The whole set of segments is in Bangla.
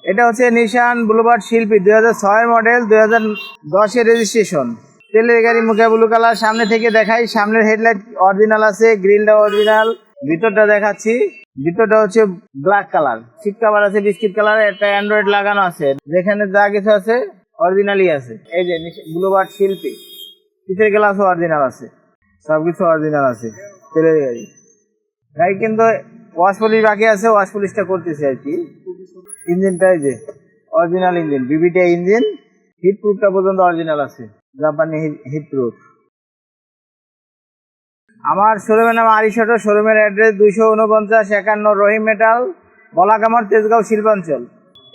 এটা হচ্ছে নিশান বুলুবার্ড শিল্পী 2006 মডেল, 2010 রেজিস্ট্রেশন। তেলের গাড়ি, মুখে ব্লু কালার। সামনে থেকে দেখাই, সামনের হেডলাইট অরিজিনাল আছে, গ্রিলটা অরিজিনাল। ভিতরটা দেখাচ্ছি, ভিতরটা হচ্ছে ব্ল্যাক কালার, সিট কভার আছে বিস্কিট কালার, একটা অ্যান্ড্রয়েড লাগানো আছে। যেখানে যা কিছু আছে অরিজিনালই আছে। এই যে বুলুবার্ড শিল্পী, পিছের গ্লাসও অরিজিনাল আছে, সবকিছু অরিজিনাল আছে। তেলের গাড়ি, গাড়ি কিন্তু ওয়াশ পলিশ বাকি আছে, ওয়াশ পলিশটা করতেছে আর কি। ইঞ্জিনটা এই যে original engine, BBTI engine. Heat প্রুফটা পর্যন্ত অরিজিনাল আছে, জাপানি হিট প্রুফ। আমার শোরুমের নাম আরিশটো, শোরুমের অ্যাড্রেস 249-51 রহিম মেটাল, বলাকামার, তেজগাঁও শিল্পাঞ্চল।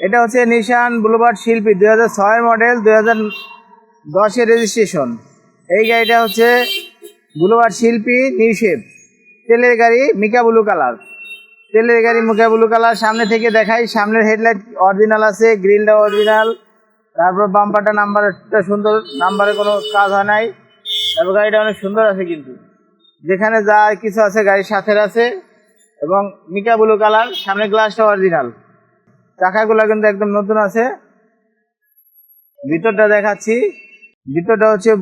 এটা হচ্ছে নিশান বুলুবার্ড শিল্পী 2006 মডেল, 2010 রেজিস্ট্রেশন। এই গাড়িটা হচ্ছে বুলুবার্ড শিল্পী নিউ শেপ। তেলের গাড়ি, মিকা ব্লু কালার। তেলের গাড়ি, মুখে ব্লু কালার। সামনে থেকে দেখাই, সামনের হেডলাইট অরিজিনাল আছে, গ্রিলটা অরিজিনাল। তারপর বাম্পারটা, নাম্বারটা সুন্দর, নাম্বারে কোনো কাজ হয় নাই। তারপর গাড়িটা অনেক সুন্দর আছে, কিন্তু যেখানে যা কিছু আছে গাড়ির সাথে আছে। এবং মিকা ব্লু কালার, সামনে গ্লাসটা অরিজিনাল। চাকাগুলো কিন্তু একদম নতুন আছে। ভিতরটা দেখাচ্ছি, ভিতরটা হচ্ছে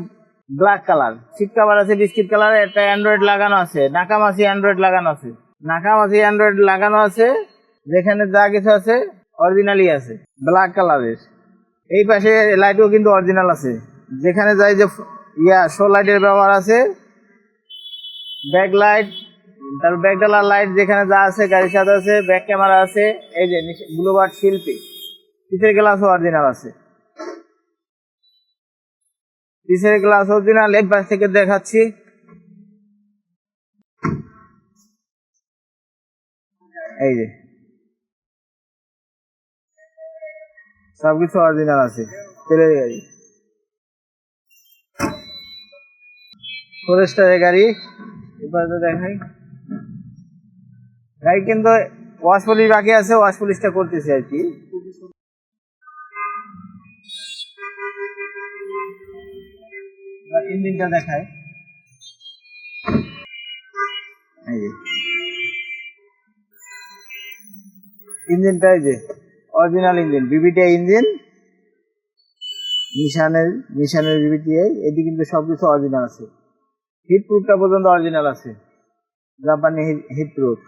ব্ল্যাক কালার, সিট কভার আছে বিস্কিট কালার, একটা অ্যান্ড্রয়েড লাগানো আছে, নাকামাছি অ্যান্ড্রয়েড লাগানো আছে, নাকামাছি অ্যান্ড্রয়েড লাগানো আছে। যেখানে যা কিছু আছে অরিজিনালই আছে, ব্ল্যাক কালারের। এই পাশে লাইটও কিন্তু অরিজিনাল আছে, যেখানে যাই যে শো লাইটের ব্যবহার আছে, ব্যাক লাইট, তারপর ব্যাক ডালার লাইট, যেখানে যা আছে গাড়ির সাথে আছে। ব্যাক ক্যামেরা আছে। এই যে বুলুবার্ড শিল্পী, পিছের গ্লাসও অরিজিনাল আছে, পিছের গ্লাস অরিজিনাল। এই পাশ থেকে দেখাচ্ছি, এই যে সবকিছু অরিজিনাল আছে। তেলের গাড়ি, ফরেস্টারের গাড়ি। এবারে দেখাই, গাড়ি কিন্তু ওয়াশ পলিশ বাকি আছে, ওয়াশ পলিশটা করতেছে আর কি। ইঞ্জিনটা দেখায়, এই যে ইঞ্জিনটা, এই যে অরিজিনাল ইঞ্জিন, বিবিটিআই ইঞ্জিন। নিশানের বিবিটিআই। এটি কিন্তু সবকিছু অরিজিনাল আছে, হিট প্রুফটা পর্যন্ত অরিজিনাল আছে, জাপানি হিট প্রুফ।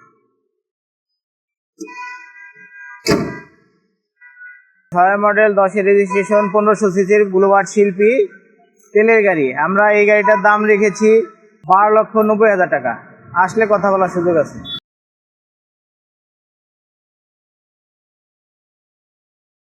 6 মডেল, 10 রেজিস্ট্রেশন, 1500 সিসির বুলুবার্ড শিল্পী তেলের গাড়ি। আমরা এই গাড়িটার দাম রেখেছি 12,90,000 টাকা। আসলে কথা বলার সুযোগ আছে।